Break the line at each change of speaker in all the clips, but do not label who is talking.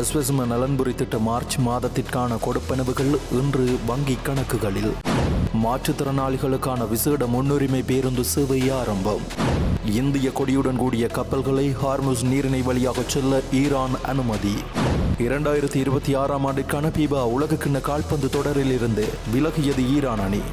எஸ்வெசும நலன்புரி திட்ட மார்ச் மாதத்திற்கான கொடுப்பனவுகள் இன்று வங்கிக் கணக்குகளில். மாற்றுத்திறனாளிகளுக்கான விசேட முன்னுரிமை பேருந்து சேவை ஆரம்பம். இந்திய கொடியுடன் கூடிய கப்பல்களை ஹார்முஸ் நீரிணை வழியாக செல்ல ஈரான் அனுமதி. 2026 ஆண்டிற்கான பீபா உலகக்கிண்ண கால்பந்து தொடரில் இருந்து விலகியது ஈரான் அணி.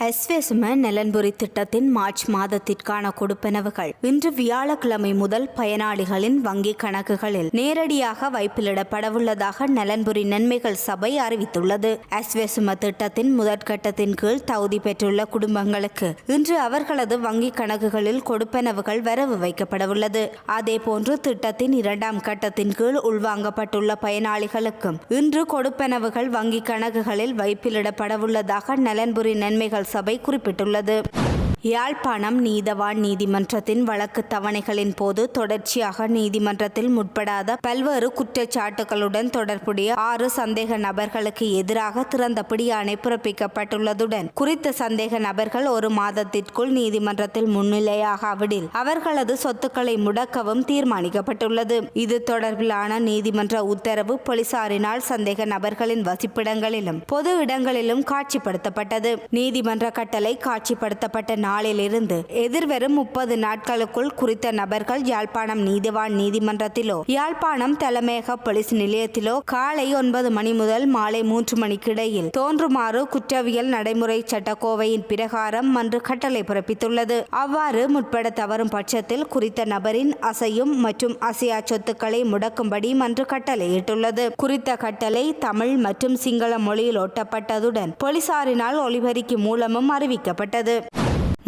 எஸ்வெசும நலன்புரி திட்டத்தின் மார்ச் மாதத்திற்கான கொடுப்பனவுகள் இன்று வியாழக்கிழமை முதல் பயனாளிகளின் வங்கிக் கணக்குகளில் நேரடியாக வைப்பிலிடப்படவுள்ளதாக நலன்புரி நன்மைகள் சபை அறிவித்துள்ளது. எஸ்வெசும திட்டத்தின் முதற்கட்டத்தின் கீழ் தகுதி பெற்றுள்ள குடும்பங்களுக்கு இன்று அவர்களது வங்கிக் கணக்குகளில் கொடுப்பனவுகள் வரவு வைக்கப்படவுள்ளது. அதேபோன்று திட்டத்தின் இரண்டாம் கட்டத்தின் கீழ் உள்வாங்கப்பட்டுள்ள பயனாளிகளுக்கும் இன்று கொடுப்பனவுகள் வங்கிக் கணக்குகளில் வைப்பிலிடப்படவுள்ளதாக நலன்புரி நன்மைகள் சபை குறிப்பிட்டுள்ளது. யாழ்ப்பாணம் நீதவான் நீதிமன்றத்தின் வழக்கு தவணைகளின் போது தொடர்ச்சியாக நீதிமன்றத்தில் முற்படாத பல்வேறு குற்றச்சாட்டுகளுடன் தொடர்புடைய 6 சந்தேக நபர்களுக்கு எதிராக திறந்த பிடியாணை பிறப்பிக்கப்பட்டுள்ளதுடன் குறித்த சந்தேக நபர்கள் 1 மாதத்திற்குள் நீதிமன்றத்தில் முன்னிலையாகாவிடில் அவர்களது சொத்துக்களை முடக்கவும் தீர்மானிக்கப்பட்டுள்ளது. இது தொடர்பிலான நீதிமன்ற உத்தரவு போலீசாரினால் சந்தேக நபர்களின் வசிப்பிடங்களிலும் பொது இடங்களிலும் காட்சிப்படுத்தப்பட்டது. நீதிமன்ற கட்டளை காட்சிப்படுத்தப்பட்ட நாளிலிருந்து எதிர்வரும் 30 நாட்களுக்குள் குறித்த நபர்கள் யாழ்ப்பாணம் நீதிவான் நீதிமன்றத்திலோ யாழ்ப்பாணம் தலைமையக போலீஸ் நிலையத்திலோ காலை 9 மணி முதல் மாலை 3 மணிக்கு இடையில் தோன்றுமாறு குற்றவியல் நடைமுறை சட்டக்கோவையின் பிரகாரம் மன்று கட்டளை பிறப்பித்துள்ளது. அவ்வாறு முற்பட தவறும் பட்சத்தில் குறித்த நபரின் அசையும் மற்றும் அசையா சொத்துக்களை முடக்கும்படி மன்று கட்டளையிட்டுள்ளது. குறித்த கட்டளை தமிழ் மற்றும் சிங்கள மொழியில் ஒட்டப்பட்டதுடன் போலீசாரினால் ஒலிபெருக்கி மூலமும் அறிவிக்கப்பட்டது.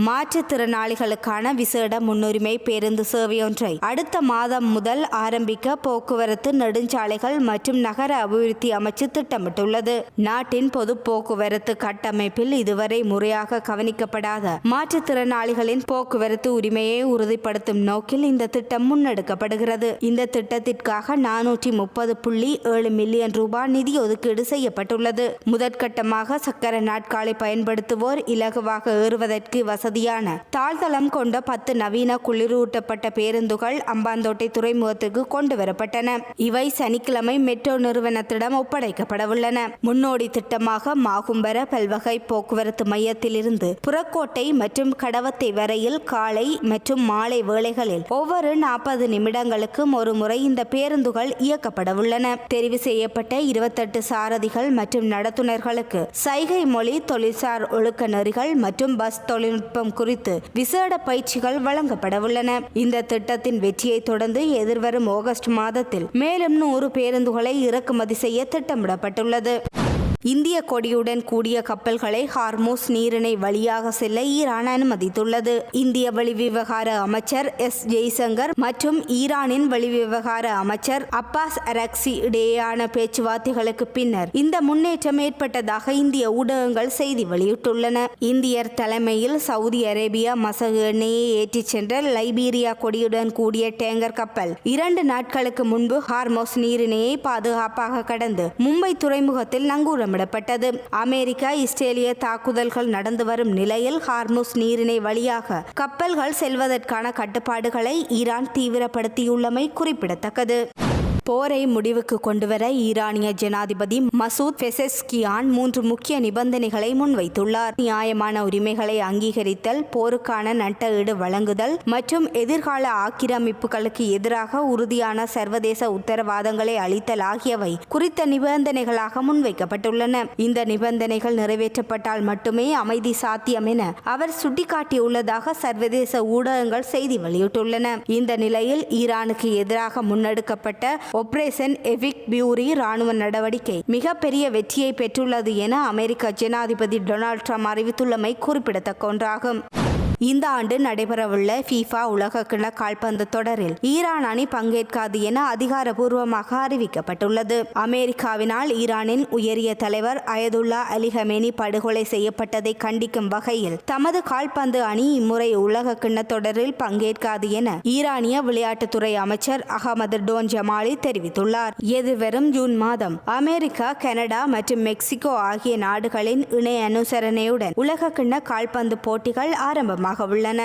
மாற்றுத்திறனாளிகளுக்கான விசேட முன்னுரிமை பேருந்து சேவையொன்றை அடுத்த மாதம் முதல் ஆரம்பிக்க போக்குவரத்து நெடுஞ்சாலைகள் மற்றும் நகர அபிவிருத்தி அமைச்சு திட்டமிட்டுள்ளது. நாட்டின் பொது போக்குவரத்து கட்டமைப்பில் இதுவரை முறையாக கவனிக்கப்படாத மாற்றுத்திறனாளிகளின் போக்குவரத்து உரிமையை உறுதிப்படுத்தும் நோக்கில் இந்த திட்டம் முன்னெடுக்கப்படுகிறது. இந்த திட்டத்திற்காக 430.7 மில்லியன் ரூபாய் நிதி ஒதுக்கீடு செய்யப்பட்டுள்ளது. முதற்கட்டமாக சக்கர நாட்காலை பயன்படுத்துவோர் இலகுவாக ஏறுவதற்கு வசதியான தாழ்தளம் கொண்ட 10 நவீன குளிரூட்டப்பட்ட பேருந்துகள் அம்பாந்தோட்டை துறைமுகத்திற்கு கொண்டு வரப்பட்டன. இவை சனிக்கிழமை மெட்ரோ நிறுவனத்திடம் ஒப்படைக்கப்படவுள்ளன. முன்னோடி திட்டமாக மாகும்பர பல்வகை போக்குவரத்து மையத்திலிருந்து புறக்கோட்டை மற்றும் கடவத்தை வரையில் காலை மற்றும் மாலை வேளைகளில் ஒவ்வொரு 40 நிமிடங்களுக்கும் ஒரு முறை இந்த பேருந்துகள் இயக்கப்படவுள்ளன. தெரிவு செய்யப்பட்ட 28 சாரதிகள் மற்றும் நடத்துனர்களுக்கு சைகை மொழி, தொழில்சார் ஒழுக்க நெறிகள் மற்றும் பஸ் தொழில்நுட்பம் குறித்து விசேட பயிற்சிகள் வழங்கப்படவுள்ளன. இந்த திட்டத்தின் வெற்றியை தொடர்ந்து எதிர்வரும் ஆகஸ்ட் மாதத்தில் மேலும் 100 பேருந்துகளை இறக்குமதி செய்ய திட்டமிடப்பட்டுள்ளது. இந்திய கொடியுடன் கூடிய கப்பல்களை ஹார்முஸ் நீரிணை வழியாக செல்ல ஈரான் அனுமதித்துள்ளது. இந்திய வெளிவிவகார அமைச்சர் எஸ் ஜெய்சங்கர் மற்றும் ஈரானின் வெளிவிவகார அமைச்சர் அப்பாஸ் அரக்சி இடையேயான பேச்சுவார்த்தைகளுக்கு பின்னர் இந்த முன்னேற்றம் ஏற்பட்டதாக இந்திய ஊடகங்கள் செய்தி வெளியிட்டுள்ளன. இந்தியர் தலைமையில் சவுதி அரேபியா மசகு எண்ணெயை ஏற்றிச் சென்ற லைபீரியா கொடியுடன் கூடிய டேங்கர் கப்பல் 2 நாட்களுக்கு முன்பு ஹார்முஸ் நீரிணையை பாதுகாப்பாக கடந்து மும்பை துறைமுகத்தில் நங்கூரம் விடப்பட்டது. அமெரிக்கா இஸ்ரேலிய தாக்குதல்கள் நடந்து வரும் நிலையில் ஹார்முஸ் நீரிணை வழியாக கப்பல்கள் செல்வதற்கான கட்டுப்பாடுகளை ஈரான் தீவிரப்படுத்தியுள்ளமை குறிப்பிடத்தக்கது. போரை முடிவுக்கு கொண்டுவர ஈரானிய ஜனாதிபதி மசூத் பெசெஸ்கியான் 3 முக்கிய நிபந்தனைகளை முன்வைத்துள்ளார். நியாயமான உரிமைகளை அங்கீகரித்தல், போருக்கான நட்ட ஈடு வழங்குதல் மற்றும் எதிர்கால ஆக்கிரமிப்புகளுக்கு எதிராக உறுதியான சர்வதேச உத்தரவாதங்களை அளித்தல் ஆகியவை குறித்த நிபந்தனைகளாக முன்வைக்கப்பட்டுள்ளன. இந்த நிபந்தனைகள் நிறைவேற்றப்பட்டால் மட்டுமே அமைதி சாத்தியம் என அவர் சுட்டிக்காட்டியுள்ளதாக சர்வதேச ஊடகங்கள் செய்தி வெளியிட்டுள்ளன. இந்த நிலையில் ஈரானுக்கு எதிராக முன்னெடுக்கப்பட்ட ஆபரேஷன் எபிக் பியூரி ராணுவ நடவடிக்கை மிகப்பெரிய வெற்றியை பெற்றுள்ளது என அமெரிக்க ஜனாதிபதி டொனால்ட் ட்ரம்ப் அறிவித்துள்ளமை குறிப்பிடத்தக்க ஒன்றாகும். இந்த ஆண்டு நடைபெறவுள்ள FIFA உலகக்கிண்ண கால்பந்து தொடரில் ஈரான் அணி பங்கேற்காது என அதிகாரப்பூர்வமாக அறிவிக்கப்பட்டுள்ளது. அமெரிக்காவினால் ஈரானின் உயரிய தலைவர் அயதுல்லா அலி ஹமேனி படுகொலை செய்யப்பட்டதை கண்டிக்கும் வகையில் தமது கால்பந்து அணி இம்முறை உலகக்கிண்ண தொடரில் பங்கேற்காது என ஈரானிய விளையாட்டுத்துறை அமைச்சர் அகமது டோன் ஜமாலி தெரிவித்துள்ளார். எதிர்வரும் ஜூன் மாதம் அமெரிக்கா, கனடா மற்றும் மெக்சிகோ ஆகிய நாடுகளின் இணை அனுசரணையுடன் உலகக்கிண்ண கால்பந்து போட்டிகள் ஆரம்பமாக உள்ளன.